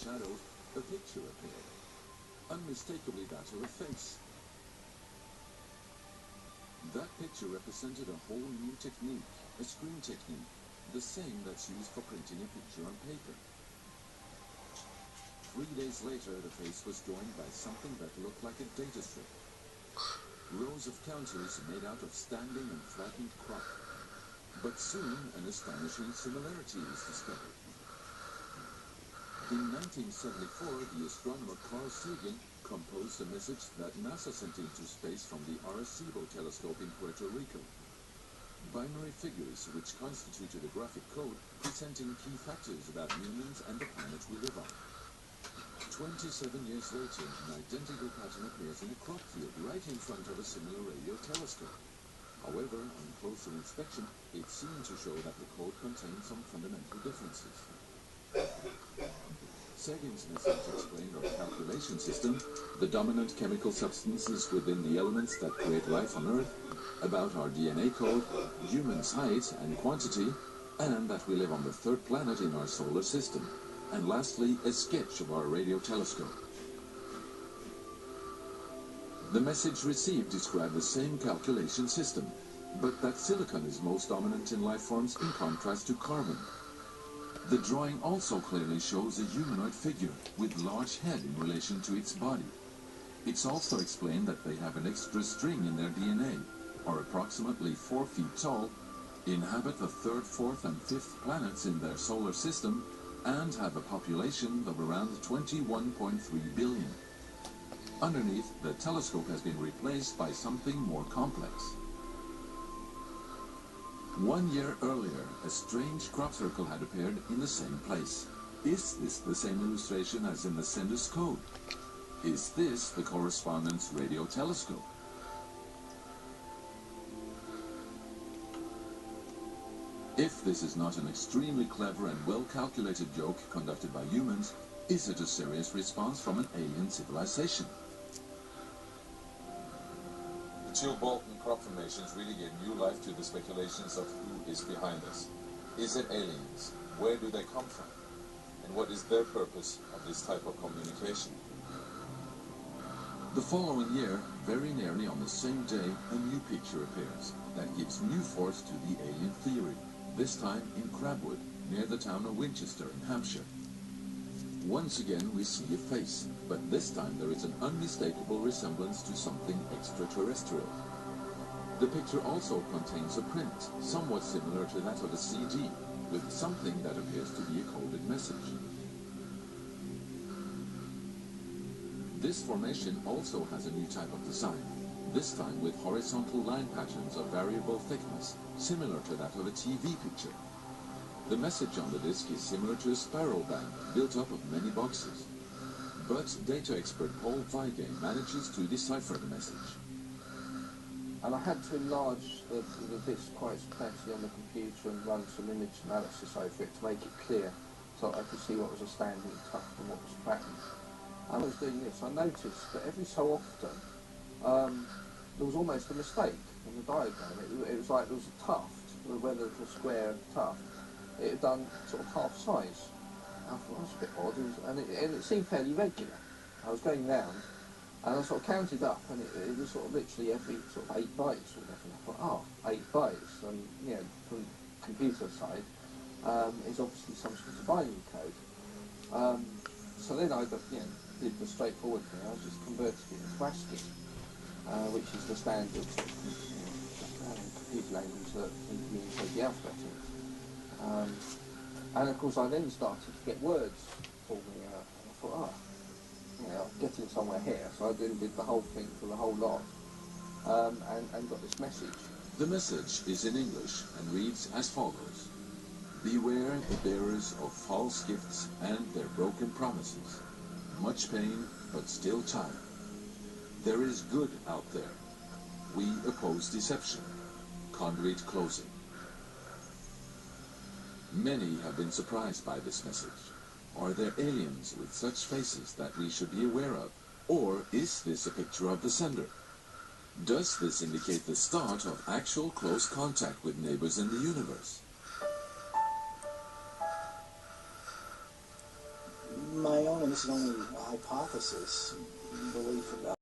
shadow, a picture appeared, unmistakably that of a face. That picture represented a whole new technique, a screen technique, the same that's used for printing a picture on paper. 3 days later, the face was joined by something that looked like a data strip. Rows of counters made out of standing and flattened crop. But soon, an astonishing similarity is discovered. In 1974, the astronomer Carl Sagan composed a message that NASA sent into space from the Arecibo telescope in Puerto Rico. Binary figures which constituted a graphic code presenting key factors about humans and the planet we live on. 27 years later, an identical pattern appears in a crop field right in front of a similar radio telescope. However, on closer inspection, it seemed to show that the code contained some fundamental differences. Sagan's message explained our calculation system, the dominant chemical substances within the elements that create life on Earth, about our DNA code, humans' height and quantity, and that we live on the third planet in our solar system. And lastly, a sketch of our radio telescope. The message received described the same calculation system, but that silicon is most dominant in life forms in contrast to carbon. The drawing also clearly shows a humanoid figure with large head in relation to its body. It's also explained that they have an extra string in their DNA, are approximately 4 feet tall, inhabit the 3rd, 4th and 5th planets in their solar system, and have a population of around 21.3 billion. Underneath, the telescope has been replaced by something more complex. 1 year earlier, a strange crop circle had appeared in the same place. Is this the same illustration as in the sender's code? Is this the correspondence radio telescope? If this is not an extremely clever and well-calculated joke conducted by humans, is it a serious response from an alien civilization? The Chilbolton crop formations really gave new life to the speculations of who is behind us. Is it aliens? Where do they come from? And what is their purpose of this type of communication? The following year, very nearly on the same day, a new picture appears that gives new force to the alien theory. This time in Crabwood, near the town of Winchester in Hampshire. Once again we see a face, but this time there is an unmistakable resemblance to something extraterrestrial. The picture also contains a print, somewhat similar to that of a CD, with something that appears to be a coded message. This formation also has a new type of design, this time with horizontal line patterns of variable thickness, similar to that of a TV picture. The message on the disc is similar to a spiral band, built up of many boxes. But data expert Paul Weigand manages to decipher the message. And I had to enlarge the disc quite substantially on the computer and run some image analysis over it to make it clear, so I could see what was a standing tuft and what was flattened. And I was doing this, I noticed that every so often, there was almost a mistake in the diagram. It was like there was a tuft, whether it was a square tuft, it had done sort of half size. I thought that's a bit odd, and it seemed fairly regular. I was going round, and I sort of counted up, and it was sort of literally every sort of 8 bytes or whatever. And I thought, oh, 8 bytes, and you know, from the computer side, is obviously some sort of binary code. So then I did the straightforward thing. I just converted it into ASCII. Which is the standard computer language that we communicate the alphabet in. And of course I then started to get words forming out, and I thought, I'm getting somewhere here, so I then did the whole thing for the whole lot, and got this message. The message is in English and reads as follows: Beware the bearers of false gifts and their broken promises. Much pain, but still time. There is good out there. We oppose deception. Conduit closing. Many have been surprised by this message. Are there aliens with such faces that we should be aware of? Or is this a picture of the sender? Does this indicate the start of actual close contact with neighbors in the universe? My own this is only a hypothesis, belief about